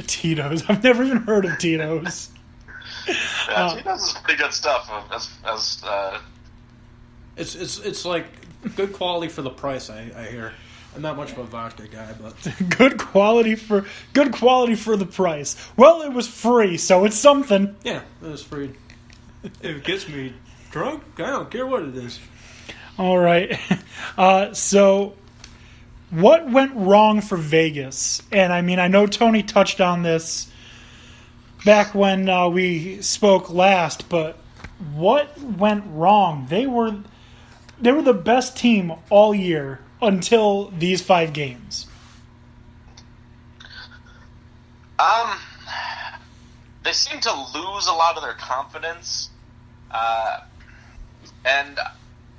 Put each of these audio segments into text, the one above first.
Tito's. I've never even heard of Tito's. Yeah, Tito's is pretty good stuff. It's like good quality for the price. I hear. I'm not much of a vodka guy, but good quality for the price. Well, it was free, so it's something. Yeah, it was free. If it gets me drunk, I don't care what it is. All right. So what went wrong for Vegas? And I mean, I know Tony touched on this back when we spoke last, but what went wrong? They were the best team all year until these 5 games. They seem to lose a lot of their confidence, and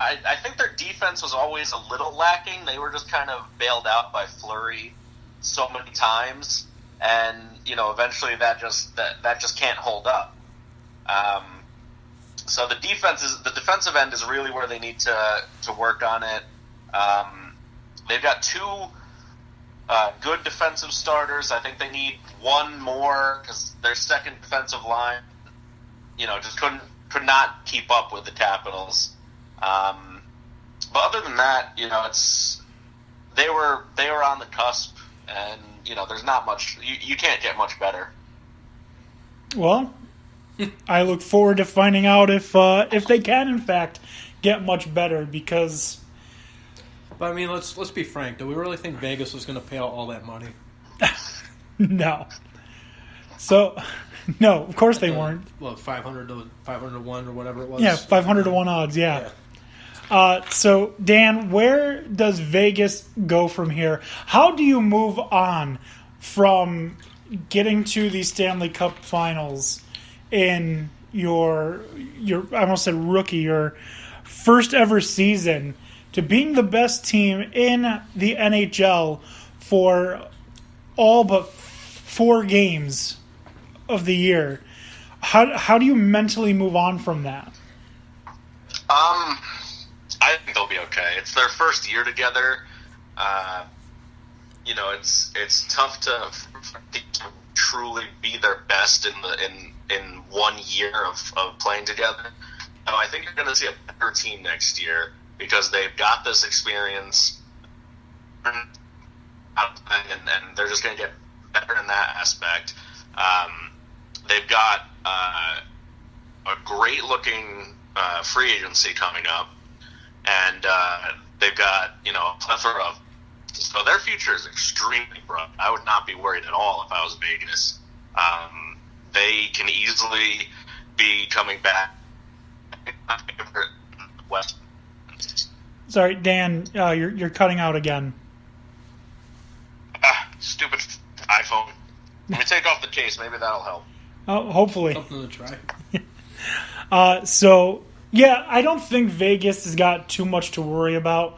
I think their defense was always a little lacking. They were just kind of bailed out by Fleury so many times, and eventually that just can't hold up. So the defensive end is really where they need to work on it. They've got 2 good defensive starters. I think they need one more because their second defensive line, just could not keep up with the Capitals. But other than that, they were on the cusp, and there's not much. You can't get much better. Well, I look forward to finding out if they can in fact get much better because. But I mean, let's be frank. Do we really think Vegas was going to pay out all that money? No. So, no, of course they weren't. Well, 500 to 1 or whatever it was. Yeah, 500 to 1 odds. Yeah. So, Dan, where does Vegas go from here? How do you move on from getting to the Stanley Cup Finals in your I almost said rookie, your first ever season, to being the best team in the NHL for all but 4 games of the year? How do you mentally move on from that? I think they'll be okay. It's their first year together. It's tough to truly be their best in 1 year of playing together. So I think you're going to see a better team next year because they've got this experience, and they're just going to get better in that aspect. They've got a great-looking free agency coming up, and they've got a plethora of. So their future is extremely bright. I would not be worried at all if I was Vegas. They can easily be coming back. West. Sorry, Dan, you're cutting out again. Stupid iPhone. Let me take off the case. Maybe that'll help. Oh, hopefully. Something to try. So, yeah, I don't think Vegas has got too much to worry about.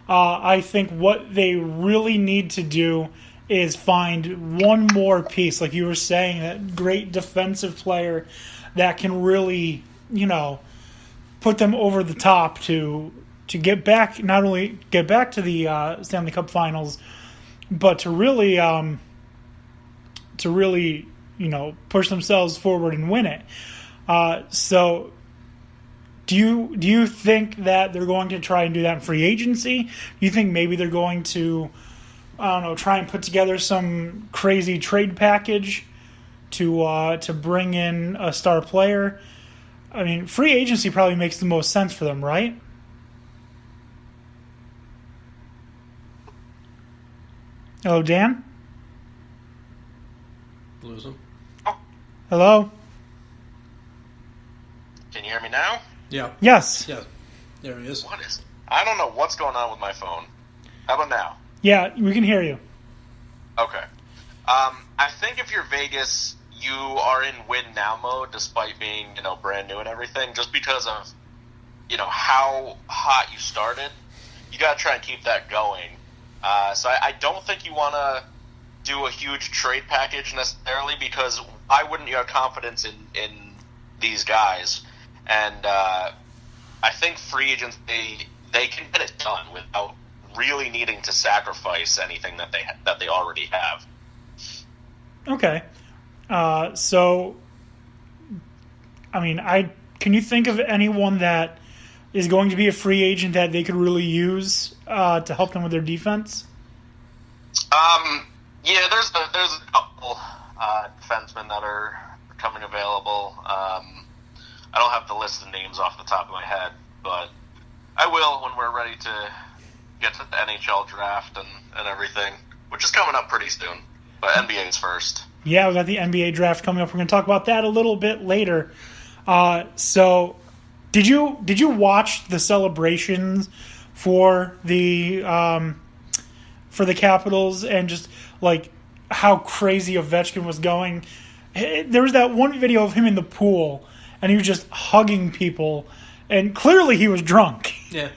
I think what they really need to do is find one more piece, like you were saying, that great defensive player that can really, put them over the top to get back, not only get back to the Stanley Cup Finals, but to really push themselves forward and win it. So do you think that they're going to try and do that in free agency? Do you think maybe they're going to, try and put together some crazy trade package to bring in a star player? I mean, free agency probably makes the most sense for them, right? Hello, Dan? Lose him. Hello? Can you hear me now? Yeah. Yes. Yeah. There he is. I don't know what's going on with my phone. How about now? Yeah, we can hear you. Okay. I think if you're Vegas, you are in win now mode despite being, brand new and everything, just because of, how hot you started. You got to try and keep that going. So I don't think you want to do a huge trade package necessarily, because why wouldn't you have confidence in these guys? And I think free agents, they can get it done without really needing to sacrifice anything that they already have. Okay. So, I mean, can you think of anyone that is going to be a free agent that they could really use to help them with their defense? Yeah, there's a couple defensemen that are coming available. I don't have the list of names off the top of my head, but I will when we're ready to get to the NHL draft and everything, which is coming up pretty soon. But NBA's first. Yeah, we got the NBA draft coming up. We're going to talk about that a little bit later. So, did you watch the celebrations for the Capitals and just like how crazy Ovechkin was going? There was that one video of him in the pool, and he was just hugging people, and clearly he was drunk. Yeah.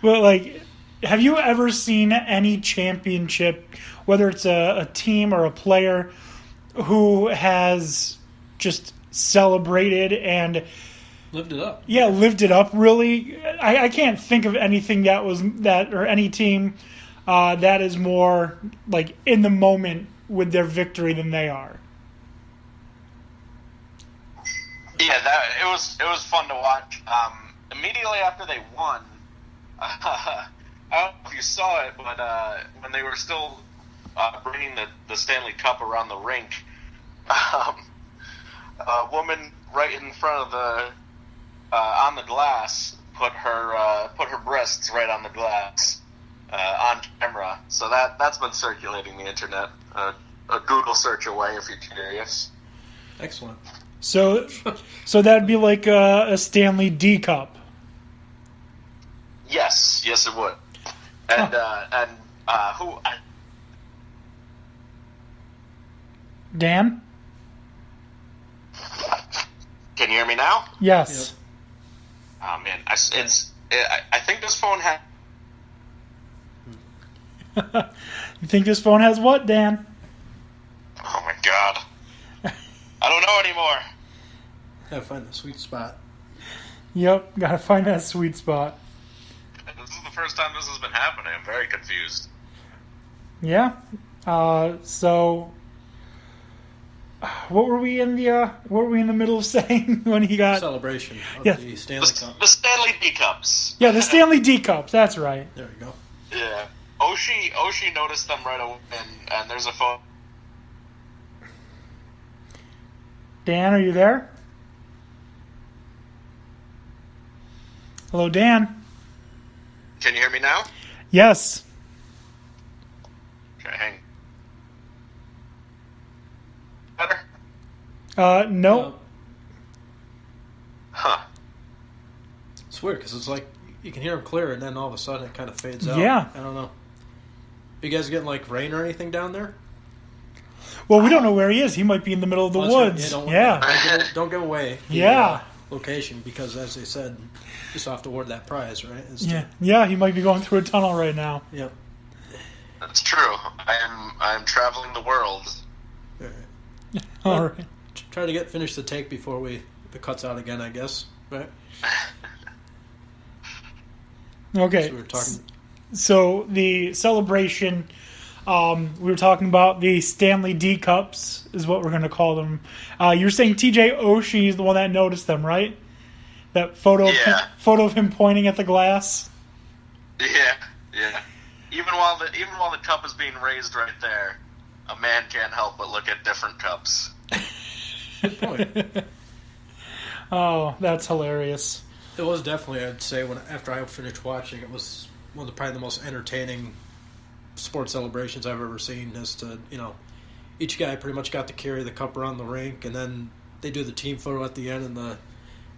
But like, have you ever seen any championship, whether it's a team or a player, who has just celebrated and lived it up? Yeah, lived it up. Really, I can't think of anything or any team that is more like in the moment with their victory than they are. Yeah, it was fun to watch. Immediately after they won, I don't know if you saw it, but when they were still bringing the Stanley Cup around the rink, a woman right in front of the on the glass put her breasts right on the glass on camera. So that's been circulating the internet. A Google search away if you're curious. Excellent. So that'd be like a Stanley D Cup. Yes, it would. And who? Dan? Can you hear me now? Yes. Yep. Oh man, I think this phone had. You think this phone has what, Dan? Oh my god. I don't know anymore. Gotta find the sweet spot. Yep, gotta find that sweet spot. This is the first time this has been happening. I'm very confused. Yeah. So what were we in the middle of saying when he got celebration of the Stanley Cup? The Stanley D Cups. Yeah, the Stanley D Cups. That's right. There you go. Yeah. Oshie noticed them right away, and there's a phone. Dan, are you there? Hello, Dan. Can you hear me now? Yes. Okay, hang. Better? No. Huh. It's weird because it's like you can hear him clear, and then all of a sudden it kind of fades out. Yeah. I don't know. You guys getting like rain or anything down there? Well, we don't know where he is. He might be in the middle of the woods. Right. Yeah. Don't give away the location because, as they said, you still have to award that prize, right? Yeah, he might be going through a tunnel right now. Yep. That's true. I am traveling the world. All right. All right. Try to finish the take before the cuts out again, I guess. Right. Okay. So we were talking. So the celebration, we were talking about the Stanley D Cups is what we're going to call them. You were saying TJ Oshie is the one that noticed them, right? That photo of him pointing at the glass. Yeah. Even while the cup is being raised right there, a man can't help but look at different cups. Good point. Oh, that's hilarious. It was definitely, I'd say, after I finished watching, it was one of probably the most entertaining sports celebrations I've ever seen. As to, each guy pretty much got to carry the cup around the rink, and then they do the team photo at the end, and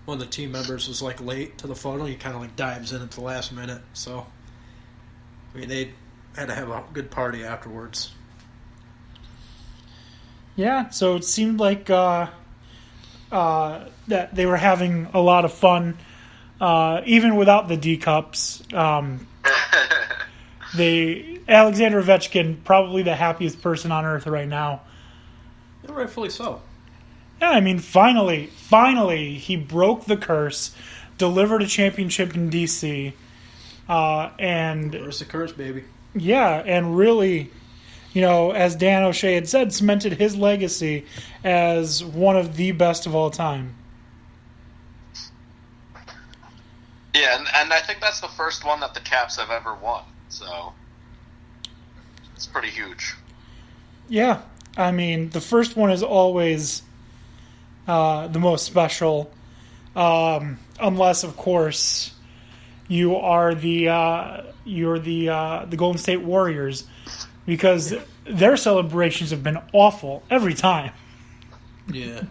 one of the team members was like late to the photo. He kind of like dives in at the last minute. So, I mean, they had to have a good party afterwards. Yeah, so it seemed like that they were having a lot of fun, even without the D cups. Alexander Ovechkin, probably the happiest person on earth right now. Yeah, rightfully so. Yeah, I mean, finally, he broke the curse, delivered a championship in DC, and Reverse the curse, baby. yeah, and really as Dan O'Shea had said, cemented his legacy as one of the best of all time. Yeah, and I think that's the first one that the Caps have ever won. So it's pretty huge. Yeah, I mean, the first one is always the most special, unless, of course, you are the Golden State Warriors, because their celebrations have been awful every time. Yeah.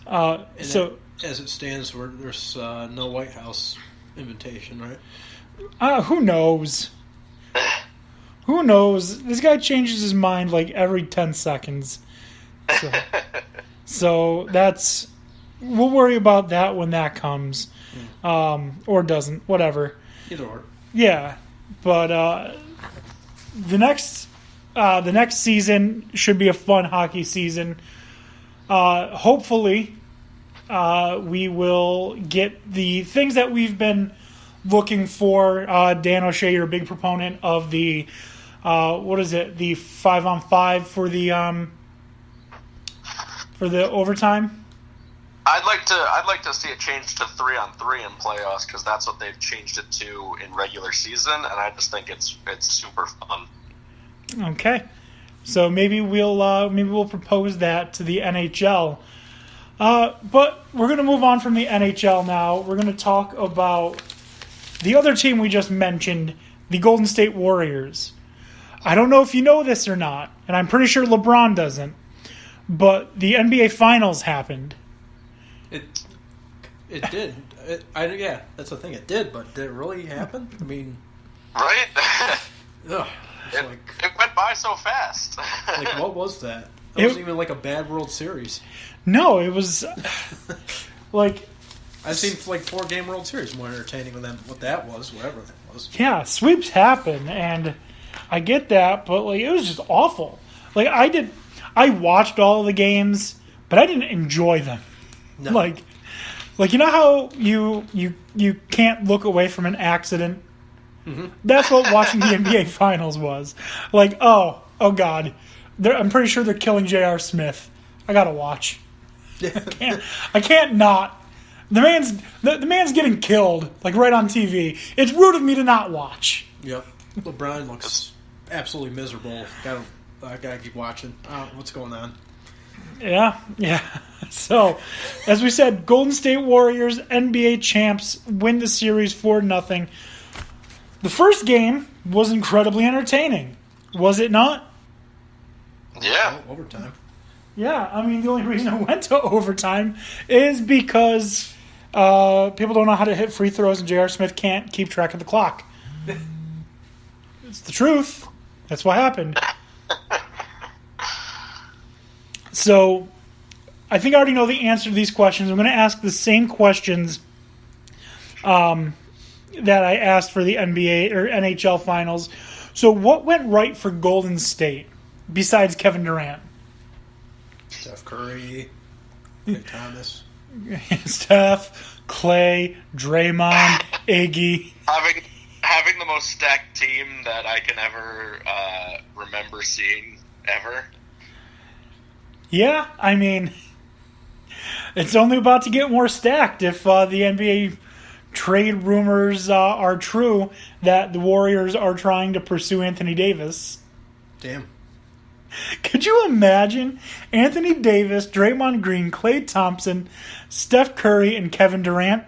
As it stands, there's no White House invitation, right? Who knows? Who knows? This guy changes his mind like every 10 seconds. So that's... We'll worry about that when that comes. Or doesn't. Whatever. Either or. Yeah. But the next season should be a fun hockey season. Hopefully, we will get the things that we've been looking for. Dan O'Shea, you're a big proponent of the the 5-on-5 for the overtime. I'd like to see it changed to 3-on-3 in playoffs, because that's what they've changed it to in regular season, and I just think it's super fun. Okay, so maybe we'll propose that to the NHL. But we're going to move on from the NHL now. We're going to talk about the other team we just mentioned, the Golden State Warriors. I don't know if you know this or not, and I'm pretty sure LeBron doesn't, but the NBA Finals happened. It did. Yeah, that's the thing. It did, but did it really happen? I mean... Right? Ugh, it went by so fast. Like, what was that? It wasn't even like a bad World Series. No, it was like... I've seen like 4-game World Series more entertaining than what that was, whatever that was. Yeah, sweeps happen, and I get that, but like it was just awful. Like I watched all of the games, but I didn't enjoy them. No. Like you know how you can't look away from an accident? Mm-hmm. That's what watching the NBA Finals was. Like, oh God, I'm pretty sure they're killing J.R. Smith. I gotta watch. I can't not. The man's getting killed, like right on TV. It's rude of me to not watch. Yep. LeBron looks absolutely miserable. Gotta keep watching. What's going on? Yeah. So, as we said, Golden State Warriors, NBA champs, win the series 4-0. The first game was incredibly entertaining, was it not? Yeah. Overtime. Yeah, I mean, the only reason it went to overtime is because people don't know how to hit free throws, and J.R. Smith can't keep track of the clock. It's the truth. That's what happened. So, I think I already know the answer to these questions. I'm going to ask the same questions that I asked for the NBA or NHL Finals. So, what went right for Golden State besides Kevin Durant? Steph Curry, Clay Thomas. Steph, Clay, Draymond, Iggy. Having the most stacked team that I can ever remember seeing ever. Yeah, I mean, it's only about to get more stacked if the NBA trade rumors are true that the Warriors are trying to pursue Anthony Davis. Damn. Could you imagine Anthony Davis, Draymond Green, Klay Thompson, Steph Curry, and Kevin Durant?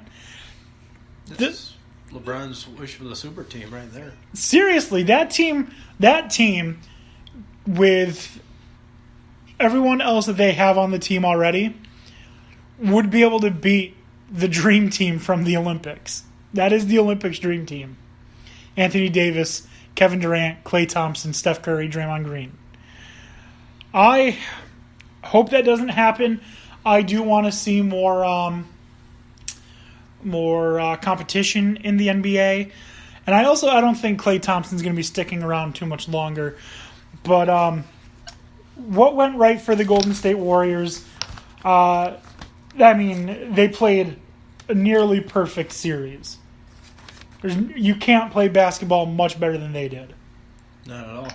This LeBron's wish for the super team right there. Seriously, that team with everyone else that they have on the team already would be able to beat the dream team from the Olympics. That is the Olympics dream team. Anthony Davis, Kevin Durant, Klay Thompson, Steph Curry, Draymond Green. I hope that doesn't happen. I do want to see more competition in the NBA. And I don't think Klay Thompson's going to be sticking around too much longer. But what went right for the Golden State Warriors? I mean, they played a nearly perfect series. You can't play basketball much better than they did. Not at all.